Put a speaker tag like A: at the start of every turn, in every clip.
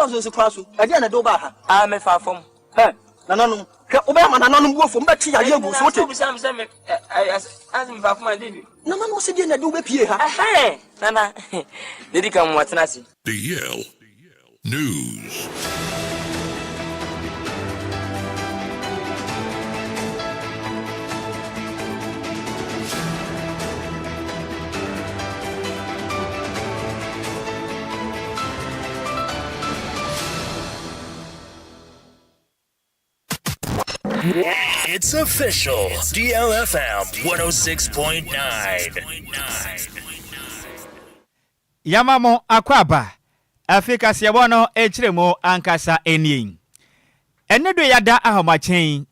A: so so kwaso e dey na do ba ha
B: ah me fa fom
A: nananu hwe obema nananu bu ofo mbeti ya yegu so te
B: sam as me fa fom ade
A: nananu se dey na do be pie ha
B: nana dedi kam watena si
C: DL News.
D: It's official. DLFM 106.9.
E: Yamamo akwaba. Afrika siyabono echiremo ankasa enyin. Enedo yada ahomachen.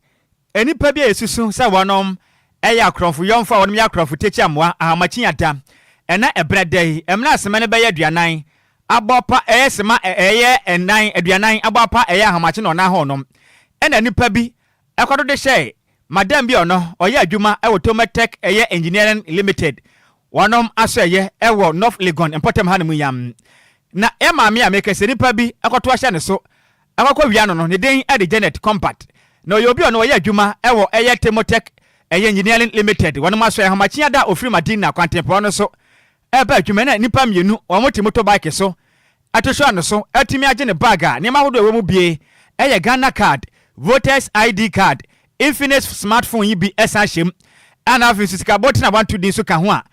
E: Enipa bia esusu sa wonom eya akronfo yomfa wonom ya akronfo techi amwa ahomachen yada. Ena ebredei emna asemane be yaduanan. Abopa eyesema eye enan aduanan abopa eye ahomachen ona honom. Ena nipa bi Ekwado de share madam bi ono oye adwuma e wo Tomatech eye engineering limited wonom aso eye e wo North Legon importem hanemu yam na e maami amekese nipa bi ekoto ahye ne so akokọ wia no ne den e de Janet Compact na oye obi ono oye adwuma e wo eye Tomatech eye engineering limited wonom aso eye hamachi ada ofiri Madina kwantempo no so e ba adwuma na nipa mienu omote motorbike so atosho ano so atimi age ne bag a ne mahodo ewo mu bie eye Ghana card Voters ID card, Infinite smartphone yibi esashem, ana afisi sikaboti na wantu dinsu kahua.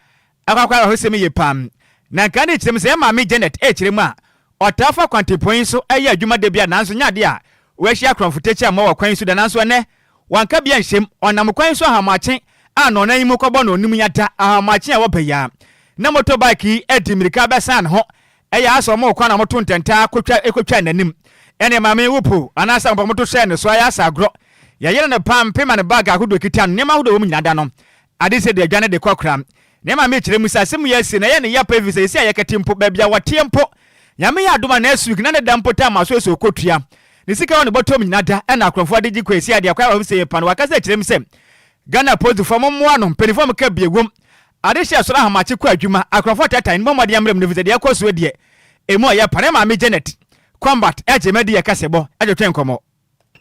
E: Akakwa hosemi ye pam. Na nkani chiremu se mami Janet chirema. Otafa kwantipoinso eye adwuma de bia nanso nyade a weshi akronfutechi ama wa kwanso da nanso ne wanka bia nshem onam kwanso ahamachen ano na yimu kobo no nim yata ahamachen a wobaya. Na motorbike edimirika besan ho eye aso mo kwa na moto ntenta ekotwa nanim. Ene mame wupu anasa mpamoto share ne so aya sagro ya yele ne pam pema ne bag ahudo kitan ne ma hudo wo nyada no ade se de adwane de kwakra ne mame kiremu sasem yesi na ye ne ya pevisa esi ayeketimpo ba bia watempo nyame ya adoma na asuk na ne dampo ta maso eso kotua ne sika won botom nyada na akrofo ade gi kwesi ade akwa wo se ye pan wakasa kiremu se Ghana post for mo no penifom ka biegwom ade hye so ahamache kwa adwuma akrofo tatan ne momade amrem ne visa de akoso de emu ya pan mame Janet Combat ejemedi yakasebo ajotwen komo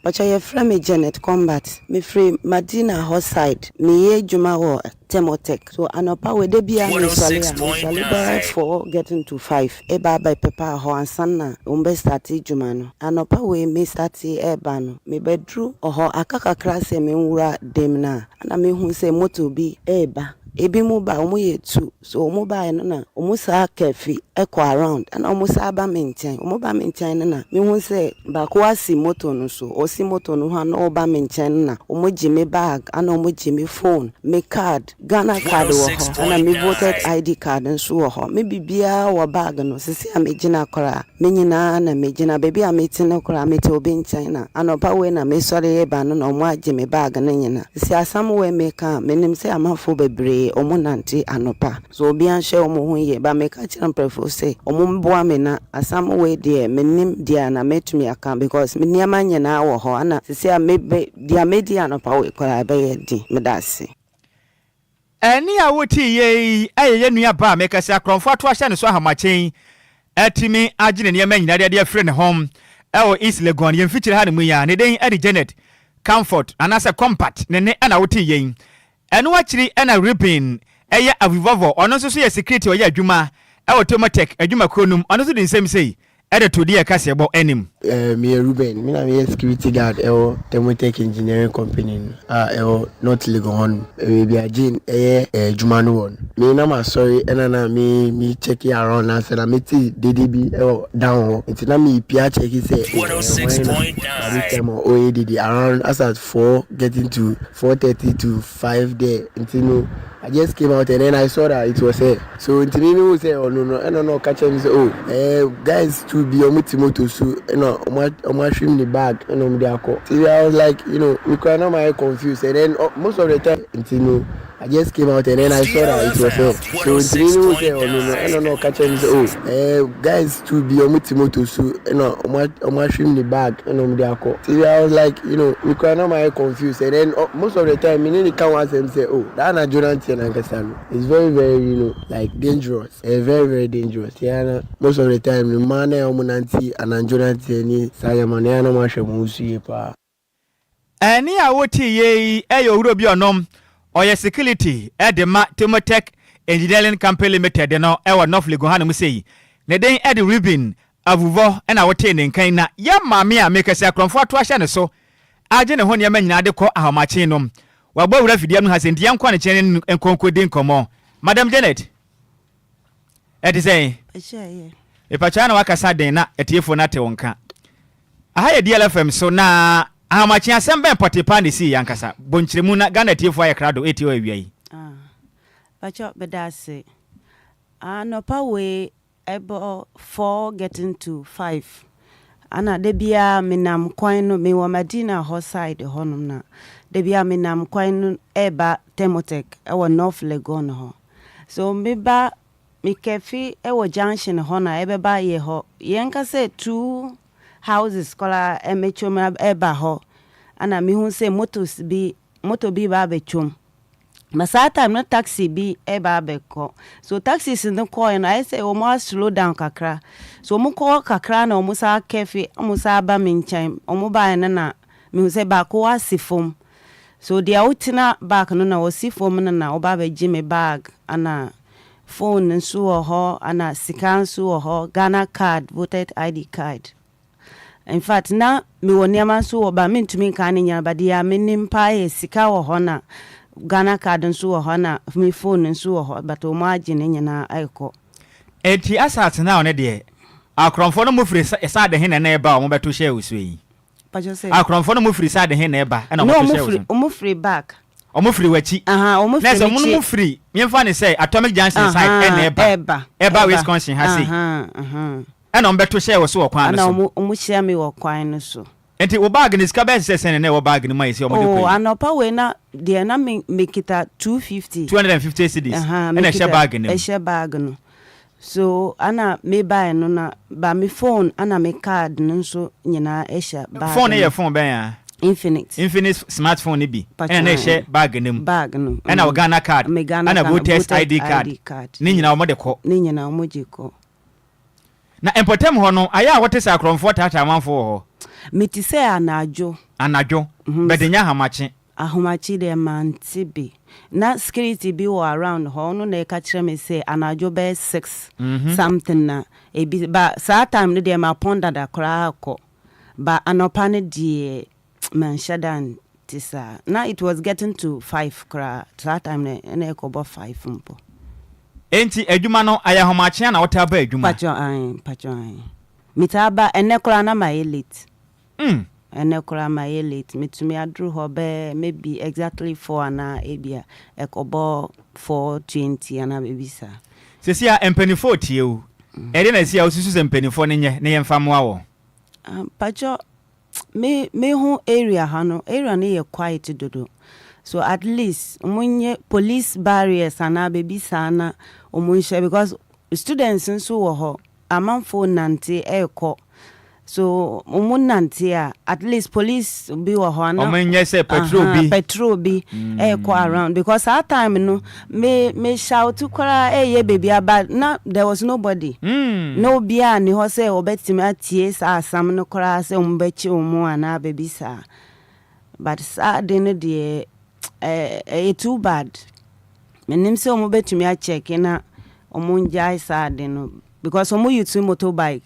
F: Bacha ye frame Janet Combat me free Madina house side me ye juma wo Tomatech so anopa we de bia me swale for getting to 5 e ba by pepper ho ansanna umbe start juma no anopa we me start e ba no me bedru oho akakakra se me nwura dem na ana me hu se moto bi e ba ebi mu ba omo ye tu so omo ba no na omo sa cafe echo around and omo sa ba maintain omo ba maintain na me hu se ba ko asi moto no so o si moto no ha no ba maintain na omo jime bag and omo jime phone me card Ghana card wo ho and me voted ID card nso wo ho me bibia wo bag no sisi a me gina kora me nyina na me gina baby a me tin kora me te obi nchen na anopa we na me sori e ba no na omo ajime bag na nyina sisi asam we me ka me nim se amafo bebre omo nanti anopa so obi anhye omo hu ye ba me ka chiran prefo say omo mboa me na asam we de menim dia na metumi aka because me niama nyina wo ho ana sisi a me dia media anopa we kora ba ye di me dase
E: eni a woti ye ayeye nua ba me kasa kronfo ato ahye ne so ahamachen atimi agine ne ma nyina de afre ne hom ewo East Legon ye mfichire ha ne mu ya ne den edi Janet Comfort anasa Compact ne ana woti ye eno akiri ena ripping eye avivovo ono so ye security oye adwuma ewo Tomatech adwuma kronum ono so din sem sei ede to die kasebo enim
G: me Ruben me na me security guard ewo Tomatech engineering company ewo North Legon we be agin adwuma no won me na ma sorry ena na me check around na say na me ti DDB ewo down it na me pia check say
D: 106.9
G: OADD around as at 4 getting to 4:30 to 5 there until I just came out and then I saw that it was here. So Ntinini say, oh no, catch him say, oh, guys to be on moto so I'm showing the bag and I'm there. So I was like, we can't not confused. And then most of the time, Ntino, I just came out and then I saw that it was here. So Ntinini say, oh no, catch him say, oh, guys to be on moto so I'm showing the bag and I'm there. So I was like, we can't not confused. And then most of the time, me can't want them say, oh, that's not Jonathan. It's very, very, like dangerous. Very, very dangerous. Yeah, most of the time, the man omunanti ananjonati ni sayamane na mahwe mu suye pa
E: Ani a woti ye eyo wuro bi onom oye security edema Timotech Engineering Company Limited no ewo North Legon hanum sei ne den edi ribbon avuvo na wote ne nkan na ya maame a mekese akronfo ato ahye ne so age ne ho ne manyina de ko ahomache nom wagbo wura fidiam ha senti yankwa ne chen enkonkodi nkomo Madam Janet edi sei epacha na wakasa den na etiefo na te wonka aha ye DLFM so na ahamachi asembe potipa ne si yankasa bonchiremu na Ghana etiefo aye krado etio awiai
F: pacho bedase anopa we ebo 4 getting to 5 ana debia minam kwan no me wa Madina ho side honum na debia minam kwan no eba Temotech ewo North Legon ho so meba mikefi ewo junction ho na ebeba ye ho yenka say 2 houses kola emechoma eba ho ana mi hu say moto bi ba bechom masata na taxi bi eba beko so taxis in the coin I say o mo slow down kakra so mo ko kakra na o mo sa kefi o mo sa ba minchan o mo ba na mi say ba ko asifom so dia utina back no na o sifom na o ba be gi me bag ana phone nso ho ana scan so ho Ghana card voted ID card in fact na mi woni ama so ba mintumi kan nya ba dia menim pa e sika wo ho na Ghana card nso ho na mi phone nso ho but o ma agi ne nyina aiko
E: enti asat na one de akronfo no mufiri sa de hene na eba o mo beto share usui
F: pajo say
E: akronfo no mufiri sa de hene eba na mo to share usui
F: o mufiri back
E: o mufiri wachi
F: o mufiri
E: na so mo mufiri mi mfa ne say Atomic Junction side na eba Wisconsin ha si ana o beto share wo kwan no so
F: ana o mo share me wo kwan no so
E: enti wo bag ni ska be sesen na wo bag ni mai si o mo de ko
F: anopa we na de na me kita 250
E: cedis na share bag ni
F: share bag no so ana me buy no na ba me phone ana me card no so nyina share bag
E: phone ye phone ben ya Infinite smartphone ni bi na share bag ni
F: no
E: ana wo Ghana card ana voters ID card ni nyina wo de ko na empotem ho no aya wote sa akronfo tata manfo ho
F: meti say anajo
E: bedenya
F: ahomachi de mantibi na security bi wo around ho no na e ka kire me say anajo be 6 something na e bi ba sa time no de ma ponda da kra ko ba anopa ne die man shadan tisa na it was getting to 5 kra sa time na e ko bo 5 mpo
E: enti adwuma no ayahomachi na wota ba adwuma
F: pacho mitaba enekora na my elite enekora my elite mitumi adru ho be maybe exactly 4 na ebia ekobo 420 ana bebisa
E: sesia empenifo tie o ere na sia osusu empenifo ne nye ne yemfamo awo
F: pacho me hu area hano area ne ye quiet dodo so at least munye police barriers ana bebisa na omunshe because students nso wo ho amanfo nante eko so omunante at least police be wo ho na
E: omunye say
F: petrol bi eko around because that time no me shout kwara ye baby about na there was nobody no bia ni ho say obetimi atie sa asam no kwara say umbechi omu ana baby sa but sad no de too bad menim say omu betimi a check na omunjai sad no because omu use motorbike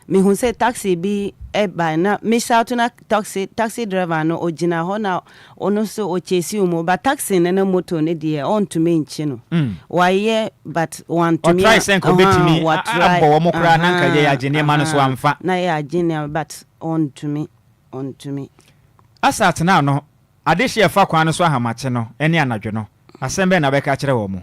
F: me hu say taxi bi by na me shout na taxi driver no ogina ho na ono so o chesi omu but taxi na moto ne de on to me nchi no why but want to me
E: try send ko betimi abo omo kra na nka ye agene ma no so amfa
F: na ye agene but on to me
E: asat na no adehye fa kwan no so ahamache no ene anadwo no asembe na be ka kire wo mu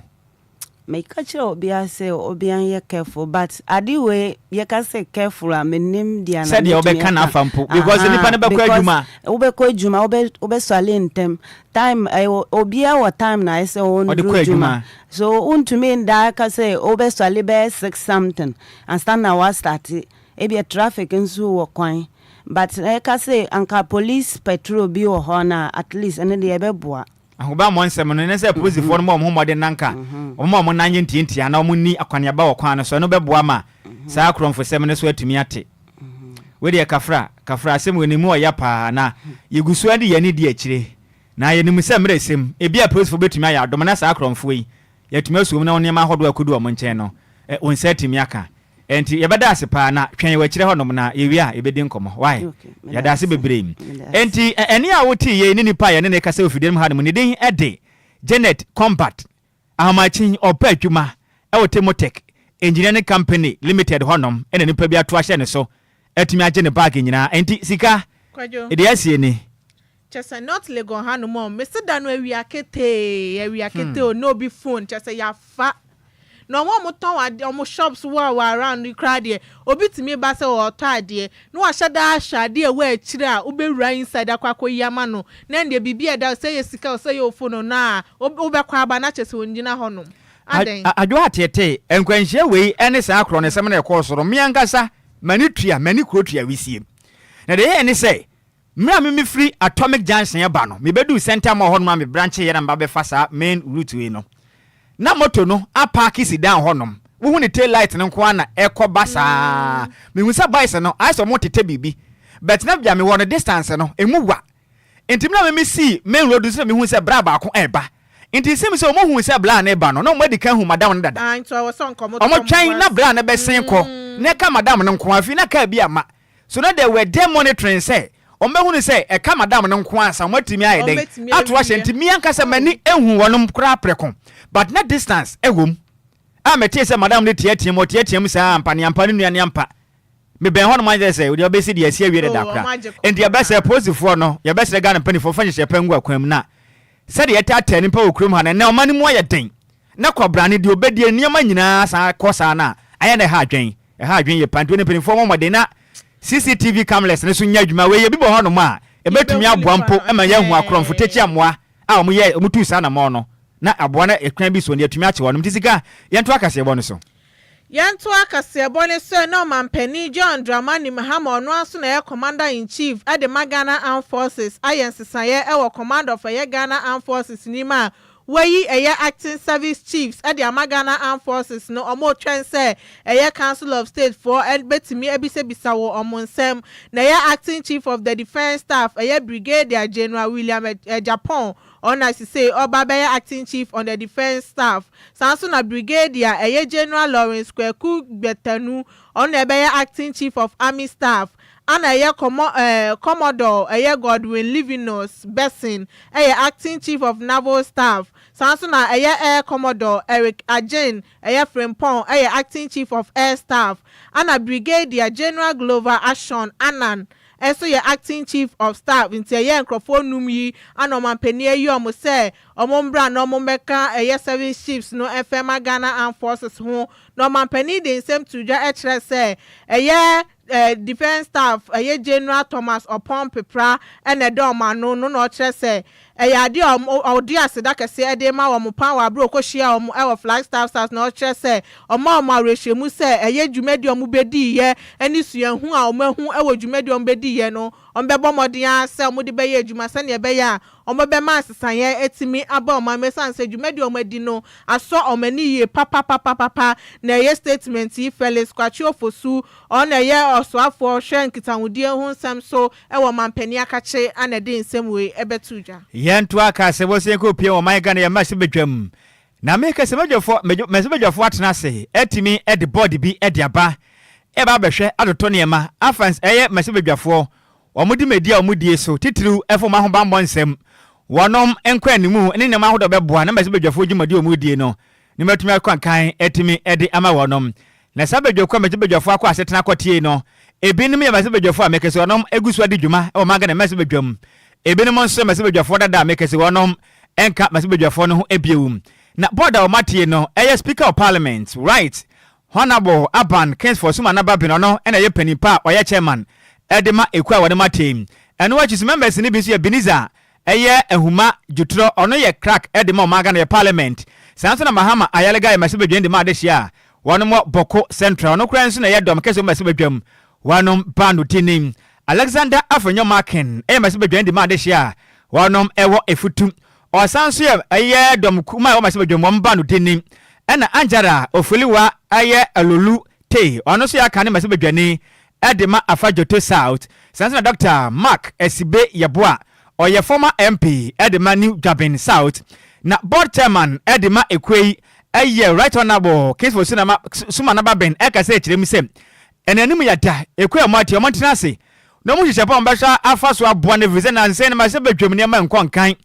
F: make kire obia say obia ye careful but adiwe ye ka say careful amenim dia na
E: said ye obeka na afampo because nipa ne bekọ adwuma
F: obekọ adwuma obeswale ntem time obia wa time na say on adwuma so untumi nda ka say obeswale be 6 something and stand na wa start e be traffic nso wo kwan but I can say anka police petrol bi wo ho na at least ene de ebeboa
E: ahoba mo nsem no ne say police for no mo mo de nanka mo nanye ntintia na mo ni akwaneaba wo kwan no so no beboa ma saa akromfo sem ne so atumi ate we de kafra asem we ni mu oya pa na yegusu ade ye ni de akire na ye ni mu se mresem e bia prosefo betumi aya adom na sa akromfo yi yetumi asum na onema hodo akudu o mo nchen no on setimi aka enti yebeda ase pa na twen we akire honom na yewi a ebedi nkomo why yada ase bebrem enti eni a woti ye ni nipa ye ne kasa ofidem ha no ne den ede Janet Combat Amachin opa adwuma e wo Temotek Engineering Company Limited honom ene nipa bi ato ahye ne so etumi agye ne bag nyina enti sika
H: Kwadwo
E: ede asie ni
H: chese not Legon hanu mo Mr. Danu ewiakete o no be phone chese ya fa no mo ton wa shops wo around the crowd here obi timi ba se o to ade no wa hyada ahade e wa akire a obewura inside akwakọ yama no na nde bibi e da say sika o say phone na obekwa aba na chese onjina honom
E: Adwoa tete enkwanhye wei ene sa akro ne sem na ekọ soro miankasa mani krotua wisie na de ye ne say mra me free Atomic Junction ya ba no me bedu center mo honom me branch ye na mba be fasa main route we no na moto no a park si down honom wo hu ne tail light no kwa na ekọ basa me hu sa bicycle no I so mo tete bibi but na bia me won distance no emu wa enti na me see main road so me hu se bra ba ko eba enti se me so mo hu se bla na eba no na mo di kan hu madam no dada
H: anto wo so nkomo
E: omo twan na bla na be sen ko na ka madam no nko afi na ka bi ama so na they were there monitoring say ombehunu say e ka madam no nko ansa matimi ayeden ato ahye ntimi ankasa mani ehu wonom kra preko but na distance ewom a metie say madam de tietiem say ampani nuane ampa me ben hono man say we obesi de asia wiere da kra enti ya bese posifo no ya bese ga na pani fo fanye shepangu akwam na se de yeta tani pa okrum ha na omani mu ayeden na kwabrane de obedie niam nyina sa kosa na aye na ha adwen ye panto ne pani fo mo de na CCTV cameras ne so nya adwuma we ye bi bo hono ma e betumi aboa mpo e ma ya hu akromfo techi amoa a omo ye omutu sa na mo no na aboa na ekran bi so ne atumi ache wono mtisika yento akase ebo no so
H: yanto akase ebo ne so na mampani John Dramani Mahama ono aso na ye commander in chief at the Ghana Armed Forces ayensesaye e wo command of Ghana Armed Forces ni ma Wayi acting service chiefs at the Ghana Armed Forces no omo twen say Council of State for betimi ebise bisawo omonsem na acting chief of the defense staff Brigadier General William Japan on as say oba be acting chief on the defense staff sanso na Brigadier General Lawrence Kweku Betanu on the acting chief of army staff ana Commodore Godwin Livinus Besson acting chief of naval staff sanso na Air Commodore Eric Agyei Frimpong acting chief of air staff ana Brigadier General Glover Ashon Anan so ye acting chief of staff into ye nkrofo num yi ana mampani ayi omo say omo mbra na omo meka service chiefs no FM Ghana Armed Forces ho no mampani de same to ja ekre say defense staff General Thomas Opon Pepra and Edoma no ekre say ade odi aseda kese ede ma wo pan wa bro ko hia wo Flagstaff stars no ekre say omo rehwemu say dwumedi omo bedi ye ani suahu a omo hu wo dwumedi omo bedi ye no ombebo modin say omo de be ye dwuma se ne be ya omo be ma sesan ye etimi aba omo mesan say dwumedi omo adi no aso omani ye papa na statement yi Felix Kwachi Ofosu on osoafo hwenkitawudie hu nsem so wo mampani akache anade nsem we ebetuja
E: yentu aka se wo se ko pie wo man Ghana ya mase bedwam na make se bedwafo atena se etimi ede board bi ede aba e ba behwe adoto niema afans mase bedwafo omudi media omudie so titiri efo ma ho bambo nsem wonom enkwanimu ne ne ma ho do beboa na mase bedwafo dwumadi omudie no ni matumi akwankan etimi ede ama wonom na sabedwafo mase bedwafo akwa asetena kotie no ebinim ya mase bedwafo amekese wonom egusu adi dwuma e wo man Ghana mase bedwam ebinim nso mase bedwafo dada mekese wonom enka mase bedwafo no ho ebiewum na board o matie no speaker of parliament right honorable Aban Kings for Suma Nababino no ena ye panipa oye chairman edema ekwa wode matem eno wa chisi members ni bi so ye Beniza ehuma jutro ono ye crack edema o maga na parliament sanso na Mahama ayalega ye mase bedwende ma adehia wonom Boko Central no kran so na ye dom kese mase bedwam wonom bando tinim Alexander Afenyo Markin mase bedwende ma adehia wonom ewo efutu o sanso ye dom kuma o mase bedwam wombando tinim ena Anjara Ofoliwa alolu te ono so ya kan mase bedwane edema afajoto south sansa Dr. Mark Esibe Yeboa or your former MP edema New Jabin south na board chairman edema Ekwei right honorable case for Sumanaba Ben eka say chirem sem enanum yada Ekwei amati omantina se no mu hyehyɛ pa mbɛhwɛ afa so aboa ne visa na nse ne ma se bedwam ne ma nkɔnkan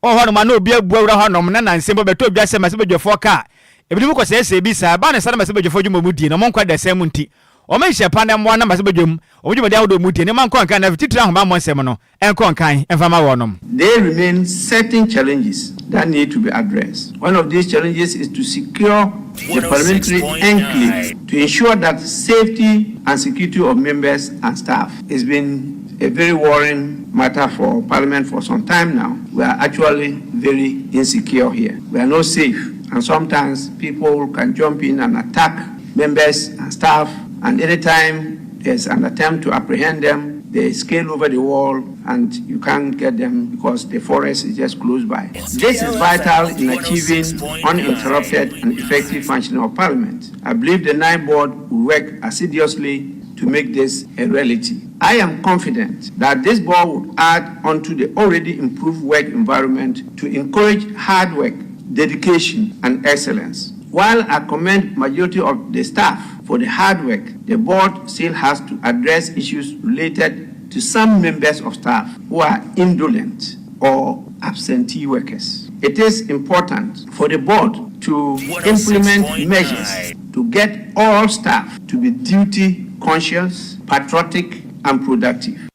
E: o ho no ma na obi abuawura ho no na nse bo beto obi asɛ ma se bedwafo ka ebi mu kɔ sɛ sɛ bi sa ba ne sa na ma se bedwafo dwuma mu die no mo nkɔ da sɛ mu nti o ma hyehyɛ pa na mo na ma se bedwam o dwuma dia wo mu die ne ma nkɔnkan na titira ho ma mo nsɛm no nkɔnkan emfa ma wo no.
I: There remain certain challenges that need to be addressed. One of these challenges is to secure the parliamentary enclave to ensure that safety and security of members and staff. It's been a very worrying matter for Parliament for some time now. We are actually very insecure here. We are not safe, and sometimes people can jump in and attack members and staff, and anytime there's an attempt to apprehend them, they scale over the wall and you can't get them because the forest is just close by. This is vital in achieving uninterrupted and effective functioning of Parliament. I believe the NINE board will work assiduously to make this a reality. I am confident that this board will add onto the already improved work environment to encourage hard work, dedication, and excellence. While I commend majority of the staff for the hard work, the board still has to address issues related to some members of staff who are indolent or absentee workers. It is important for the board to implement measures to get all staff to be duty conscious, patriotic, and productive.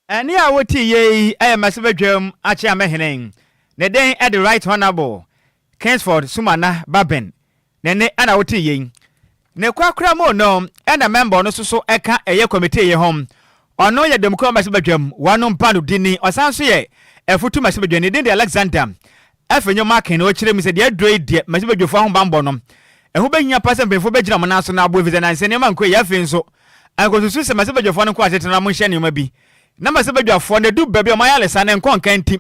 E: And yeah, what ye I am a sebedwam achi amehenen. Ne den at the right honorable Kingsford Sumana Baben. Nene ana what ye. Ne kwakra mo no and a member no so eka eye committee ye home. Ono ye dem ko masebedwam wanu mpanu dini osanso ye efutu masebedwam ne den de Alexander. Afenyo marking o kire mi se de adroi de masebedwofo ho bambo no. Ehu benya pasa mbefo begyina mo na so na abo visa na nse ne ma nkɔ ya fe nso ankosusu se masebedwafo no nkɔ atetena mo hye ne ma bi na masebedwafo ne du baabi o ma ya lesa ne nkɔ nkan ti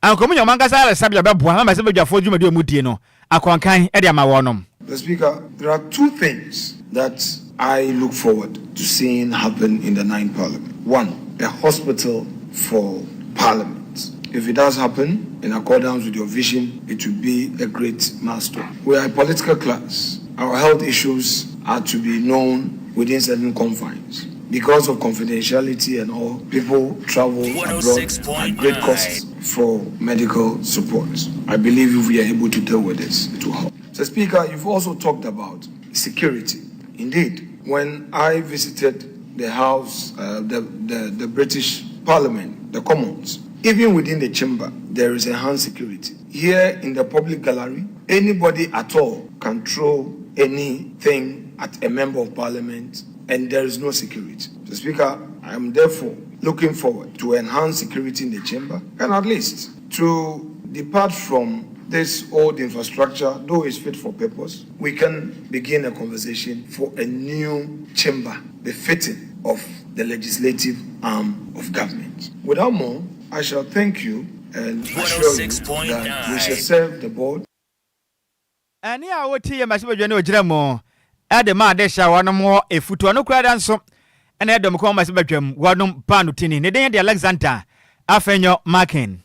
E: ankomu nyoma nkasa ya lesa bia beboa masebedwafo dwuma de omudie no akonkan e de ama wo no.
J: The Speaker, there are two things that I look forward to seeing happen in the NINE Parliament. One, a hospital for Parliament. If it does happen, in accordance with your vision, it will be a great milestone. We are a political class. Our health issues are to be known within certain confines. Because of confidentiality and all, people travel abroad at great costs for medical support. I believe if we are able to deal with this, it will help. So, Speaker, you've also talked about security. Indeed, when I visited the House, the British Parliament, the Commons, even within the chamber, there is enhanced security. Here in the public gallery, anybody at all can throw anything at a member of parliament and there is no security. So, Speaker, I am therefore looking forward to enhance security in the chamber and at least to depart from this old infrastructure, though it's fit for purpose, we can begin a conversation for a new chamber befitting of the legislative arm of government. Without more, I shall thank you and assure you that we shall serve the board.
E: And yeah, what tea masebedwa no giramo adema de sha wano mo efutu no kwada nso and edom ko masebedwam wano panu tini ne den de Alexander afenyo marking.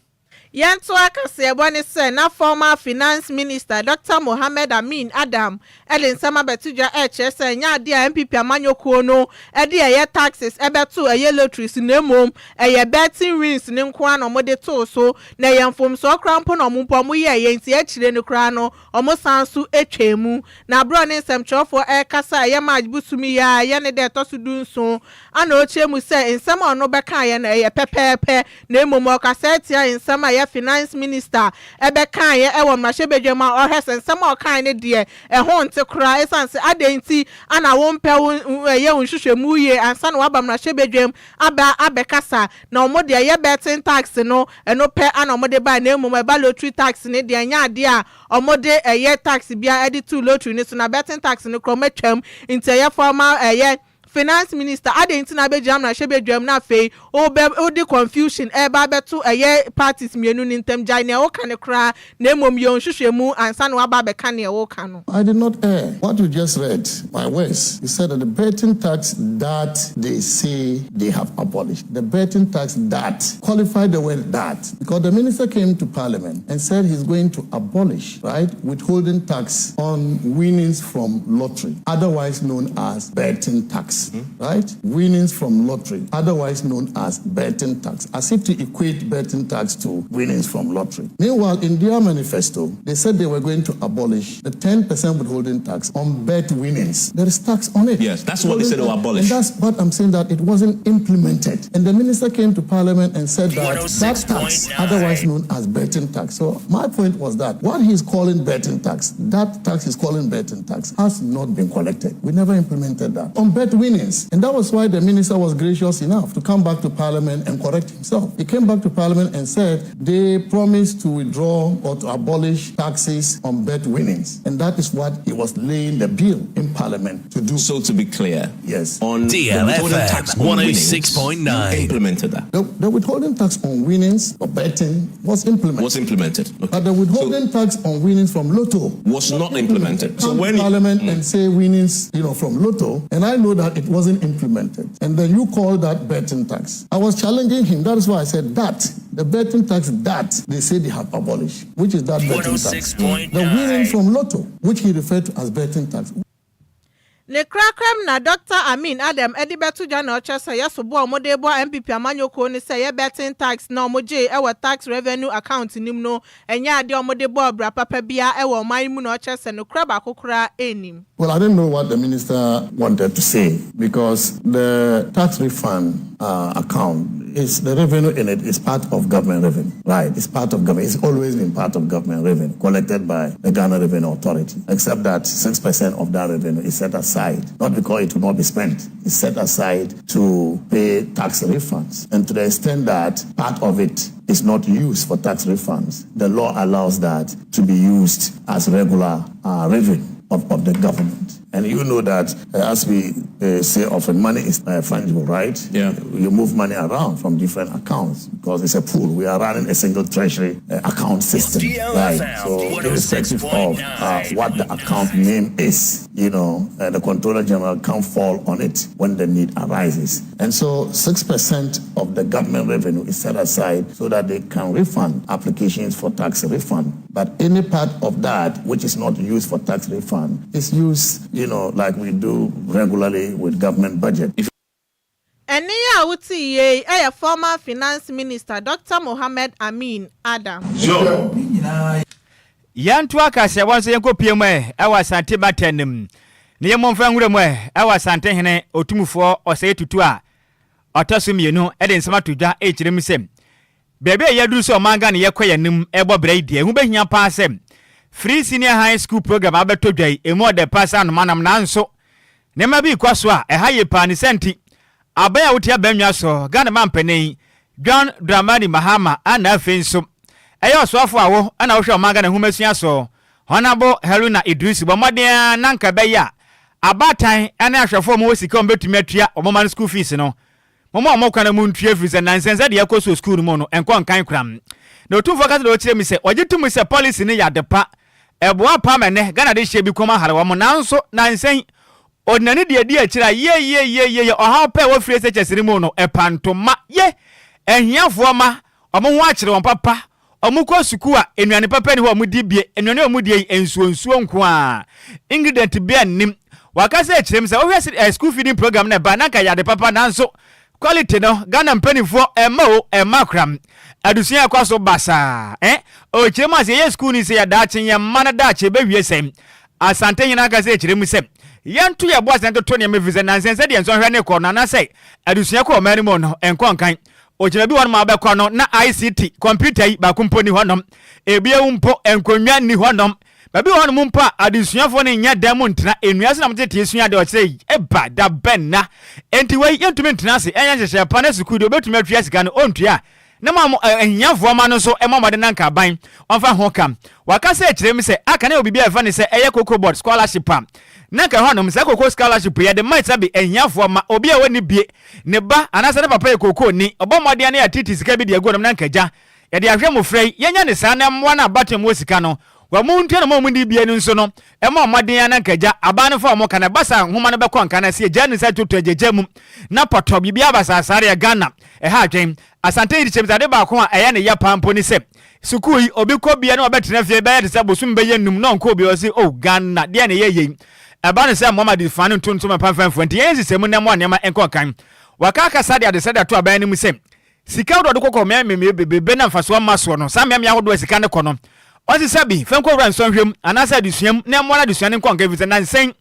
H: Yanto akase boni se na former finance minister Dr. Mohammed Amin Adam Ellen Sama Betudwa HS nya ade a MPP amanyokuo no ede ye taxes ebeto eye lotteries na mom eye betting wins ne nko an omode to so na ye mfom so krampo na omumpo mo ye nti a kire ne kra no omosansu etwemu na bro ne nsemchofo kasa ye majbusumi ya ye ne de to so dunso ana ochemu se nsem ono beka ye na ye pepepe na mom okasa tia nsem finance minister ebe kan ye ewo mrashebedwema ohese nsem okan ne de ho nte kra esanse adenti ana wo mpe ye unhwehwemu ye ansa na waba mrashebedwem abekasa na omode ye betting tax no eno pe ana omode ba na emum eba lottery tax ne de anya ade a omode ye tax bia edi to lottery ne so na betting tax ne krometwam nti ye formal ye finance minister adenti na be jam na shebe dwam na fei o the confusion eba beto eye parties mienu ni ntem jai ne o kan kra na emom ye onhwehwemu ansa na waba be kan ne o kan no.
K: I did not err. What you just read, my words, he said that the betting tax that they say they have abolished, the betting tax that, qualify the word that, because the minister came to parliament and said he's going to abolish, right, withholding tax on winnings from lottery, otherwise known as betting tax, right? Winnings from lottery, otherwise known as betting tax, as if to equate betting tax to winnings from lottery. Meanwhile, in their manifesto, they said they were going to abolish the 10% withholding tax on bet winnings. There is tax on it.
L: Yes, that's what they said they will abolish.
K: And that's what I'm saying, that it wasn't implemented. And the minister came to parliament and said that that tax, otherwise known as betting tax. So my point was that what he's calling betting tax, that tax he's calling betting tax, has not been collected. We never implemented that on bet winnings. And that was why the minister was gracious enough to come back to parliament and correct himself. He came back to parliament and said they promised to withdraw or to abolish taxes on bet winnings. And that is what he was laying the bill in parliament to do.
L: So to be clear,
K: yes,
L: on
D: DLFM 106.9
L: implemented that.
K: The withholding tax on winnings or betting was implemented.
L: Okay.
K: But the withholding tax on winnings from Lotto
L: was not implemented.
K: So when Parliament and say winnings, from Lotto, and I know that it wasn't implemented, and then you call that betting tax. I was challenging him. That is why I said that the betting tax that they say they have abolished, which is that betting tax, the winnings from Lotto, which he referred to as betting tax.
H: Ne krakrem na Dr. Amin Adam Edibetu Jana Ochesa yasobo omodebo MPP amanyoko ni say ye betting tax na omoje ewa tax revenue account nim no enya ade omodebo bra papa bia ewa oman mu na Ochesa no kra ba kokora enim.
K: Well, I didn't know what the minister wanted to say because the tax refund account is the revenue in it is part of government revenue, right? It's part of government. It's always been part of government revenue collected by the Ghana Revenue Authority, except that 6% of that revenue is set aside, not because it will not be spent. It's set aside to pay tax refunds. And to the extent that part of it is not used for tax refunds, the law allows that to be used as regular revenue of the government. And you know that, as we say often, money is fungible, right?
L: Yeah.
K: You move money around from different accounts because it's a pool. We are running a single treasury account system, right? So irrespective of what the account name is, the Controller General can fall on it when the need arises. And so 6% of the government revenue is set aside so that they can refund applications for tax refund. But any part of that which is not used for tax refund is used like we do regularly with government budget.
H: Eni ya wuti ye a former finance minister Dr. Mohammed Amin Adam.
E: Sure. Yantu akase wanso yenko piemu ewa sante batenim. Ni yemomfa nwuremu ewa sante hene otumufo oseye tutu a otosumienu ede nsema tudwa echirem sem. Bebe yaduru so manga ne yekoya nim ebo braidie hu behia pa sem. Free senior high school program abeto dwai emo de pasa no manam nanso nema bi kwaso a ehaye pa ni senti abaya wutia banwa so Ghana mampene John Dramani Mahama ana afenso eyo so afo awo ana wo hwe omanga na humasua so Honorable Helena Idris bomodea nanka beya abatan ana ahwefo mo sika ombetumi atua omoman school fees no momo omokwana mu ntua free nansense de yakoso school mu no enko nkan kram na otumfo kase de o kire mi se ogitum se policy ne yadepa Eboa pamene Ghana de hye bi koma hare wo mo nanso nansen odnani de adi akira ye oha pe wo free se chesiri mu no epantoma ye ehiafo ma omo ho akire won papa omo ko suku a enuane papa ni ho omo di bie enuane omo di ensuo nko a ingredient bia nim wakase akirem se wo hwe school feeding program na ba na ka yade papa nanso quality no Ghana mpanifo emma kram adusia kwaso basa o chirema se ye school ni se ya dache ya mana dache be wiesem asante nyina ka se chiremu sem yantu ya bo asante to ne mevize nansense de enso hwe ne ko na say adusia ko mani mo no enko nkan o chira bi won ma be ko no na ICT computer yi ba komponi honom ebie umpo enkonwa ni honom babi won mu mpa adusuafo ne nya dam ntina enuase na mtete esua de o chire eba da benna enti we yentumi ntina se enya hyehye pa na sukudi obetumi atwa sika no ontua na ma ehiafo ma no so e ma mode nanka ban onfa ho kam waka se kirem se aka na obibi afa ne se eye cocoa board scholarship am nanka ho no se cocoa scholarship ye de might sabi ehiafo ma obi a wani bie ne ba anasa ne papa e cocoa ni obomode na ya titi sika bi de ago no nanka ja ye de ahwe mo frey yenya ne sa na mwa na batem wo sika no wa muntu na mo ndi bie nso no e ma omaden na nkaja aba no fa mo kana basa homa no be kon kana se ja ne sa toto agegam na poto bibia basa asare ya Ghana e ha adwen asante iri chemza de ba ko a eye ne ya pampo ni se sukui obi ko bia na obetena fie be de se bosum be yenum na onko bi o se oh Ghana de na ye ye aba ne se Muhammad fanu tonto pamfamfo nti yen sisemu ne mo anema enko kan wakaka sade ade sade to aba ne mu se sika do kokko me be na mfaso maso no Sammy ahodo sika ne kono Ozi sabi fenko ran sonhwem anasa dusuam na mo na dusuane nko nka visa na nsen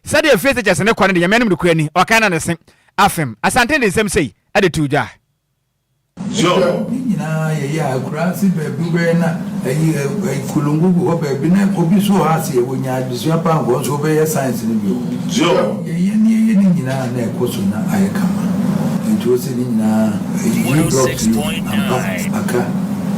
E: sade efese chese ne kwane de yamenum de kurani oka na nsen afem asante de nsem sei ade tuja
M: so nyina ye ya akura si bebu be na ayi kulungu ho bebu na obi so ha se wonya dusua pa ngo so be science ni bi so ye ni nyina na ekoso na ayekama nti se ni nyina 106.9 aka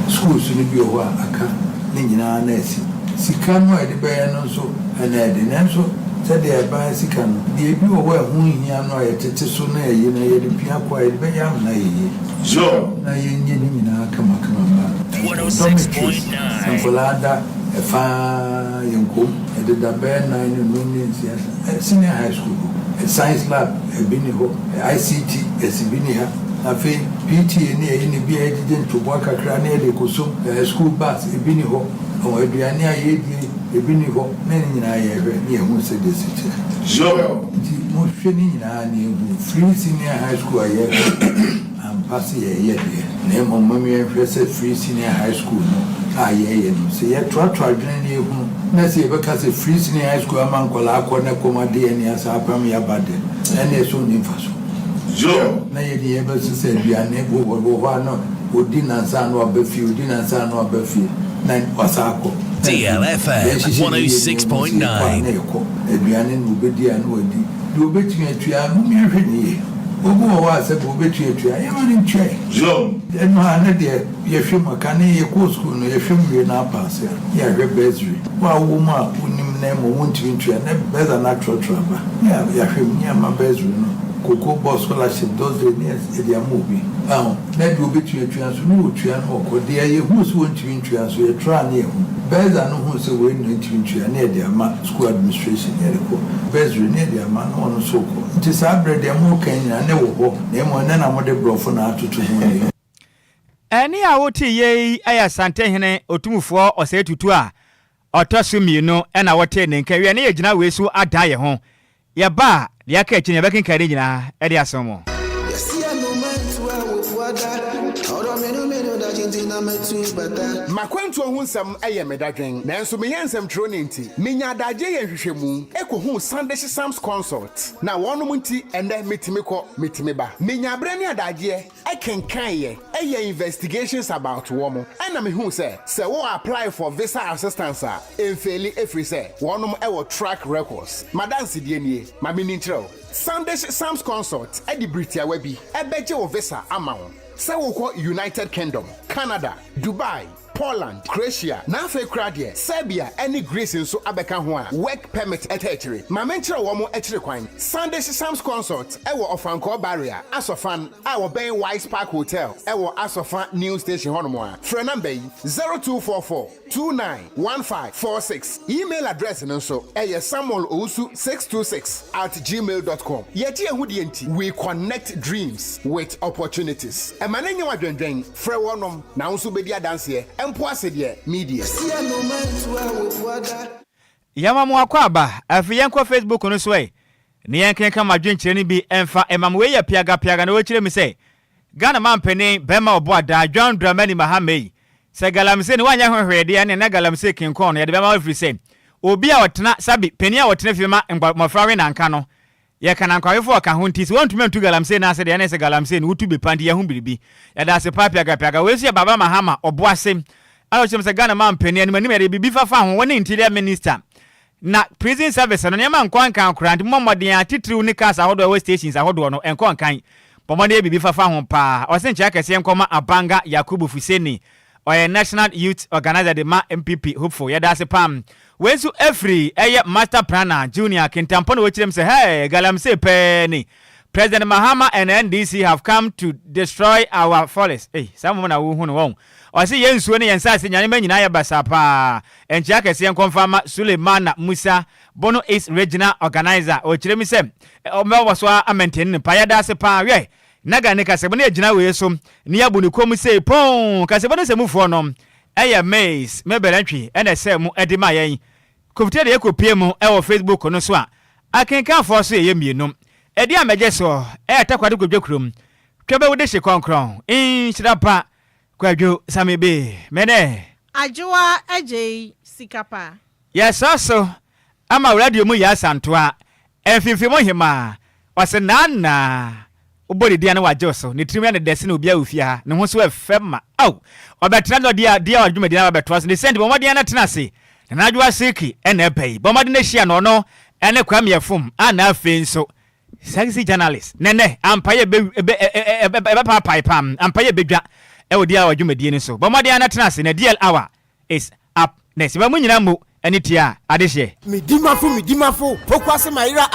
M: schools ni bi ho aka Nina Nessie. Sikano at the Bayan so, and at the Nanso, said they are by Sikano. The Abu were whom he and I at Tessuna, you know, the Pia quiet by Yam Nay. So, Nayina, come on. 106.9. And Polada, a fine young cook at the Daban 9 millions at senior high school, a science lab, a Biniho, ICT, a Sibinia. Afi PT ni bi agent to work akra na de kosum school bus e bi ni ho o aduane aye di e bi ni ho na nyina ye hwe ni ehun se de siti so di mo hwe ni nyina ni ehun free senior high school aye am pass ye de na mo mami hwe se free senior high school no aye no se ye twa adwene ni ehun na se be ka se free senior high school am ankola akọ na komade ni asa apam ya bade na so ni faso Joe, na ye di ebe se biane bo no odi nansa no abafi odi nansa no abafi na wasako
D: DLFM 106.9
M: biane no bedi anu odi do betumi atua mu mi ahwe ni obo wa se bo betumi atua ye ma ni ntwe Joe eno ana de ye hwe makane ye ko school no ye hwe mwe na pass ya hwe bezri wa wo ma unim na mo wontumi ntwe na beza na trotraba ya hwe mi ama bezri no Cocoa boss scholarship those days they are moving. Maybe we bet you so no tuan or they who's want to intuan so you try near bears are no who's away no intuan near their school administration near the bears near their man on so called. It is our bread, they are more Kenyan and never walk. Name one and I'm the bro for now to 2
E: Any awoti ye aya sante hene otumufo o se tutu a otosumi no e na wote ne nka wi ne yegina we so adaye ho ye ba ya ka echi ne bekin kare nyina e de asomo
N: Makwantu ohunsam eye medadwen nanso me yansam tro ne nti menya adaje ye hwehwemu ekohu Sunday Sam's consult na wonom nti ende metimi ba menya abre ne adaje ekenkan ye eye investigations about womo ana me hu se wo apply for visa assistance a enfeli efri se wonom ewo track records madansi die nie ma me nintrel Sunday Sam's consult edi britia wabi ebeje wo visa amawo se wo ko United Kingdom, Canada, Dubai, Poland, Croatia, Nafe Kradia, Serbia, any Greece in so abeka ho a work permit etechere. Ma menchire wo mo echere kwan. Sunday Sam's consult ewo Ofanko barrier, Asofan, our Bay Wise Park Hotel, ewo Asofan New Station hono a. Phone number 0244 291546. Email address nso samuel626@gmail.com. Yeti ehudi enti, we connect dreams with opportunities. Emanenye wadwendwen, frɛ wonom na nso bedi adanse empo asede media.
E: Yamamu akwaba afi yenko Facebook no so e. Ne yenkenka madwenkyere ni bi emfa emam we ya piaga na we kyere mi se. Ghana man pani bema oboada John Dramani Mahamei. Se galamse ni wanya hwehwede ne na galamse kinkon ye de bema afri se. Obi a wotena sabi pani a wotena fima mafrawe na nka no. Ye kana nkwafo ka ho ntisi won tumi ntu galamse na ase de na se galamse ni utu be pandi ye ho biribi. Ya da se piaga we se baba Mahama oboase. Alo chemse Ghana man pani ani mani me de bibi fafa ho woni interior minister. Na prison service no nyama nkwan kan krant momoden atitiriw ni kasa hodo we stations ahodo no enkon kan pomode bibi fafa ho pa o se nche akese nkoma Abanga Yakubu Fuseni or National Youth Organizer de ma MPP hopeful yada se pam wensu every master planner junior kintampo no wechirem say hey galamse penny President Mahama and NDC have come to destroy our forest. Hey, some woman who won. Or see yen swini and sassy Yaman Yaya Basapa and Jack as young confirmer Suleiman Musa Bono is regional organizer or Chiremisem or Melwaswa a maintain Payada Sepa. Yea, Naga Nika Sabania Jina Sum, Niabunukomu say, Pong, Casabana Semufonum, Aya Maze, Mebelanchi, and a Semu Edimaya. Kufte Eko PMO, our Facebook on Oswa. I can come for say Yemino. Edi amejeso Kwadwo Kwadwo twebe wo de hye konkron Nhyiraba Kwadwo Sammy be mene
H: Adwoa Agyei Sikapa.
E: Yes also ama radio mu ya santoa enfimfimo hima wase nana ubodi dia na wajoso ni trimia ne dese na obia ofia ne ho so efema au obetra no dia adwuma dia abetoa so ne send bomodi na tenase na Adwoa Siki ene pay bomodi na hia no no ene kwam yefum ana afenso sexy journalist nene ampaye be pam ampaye bedwa e wodi a wadwumadi ni so bomodi ana tenase na DL hour is up next ba munyina mu anitia adehye
N: midimafo pokwase mayira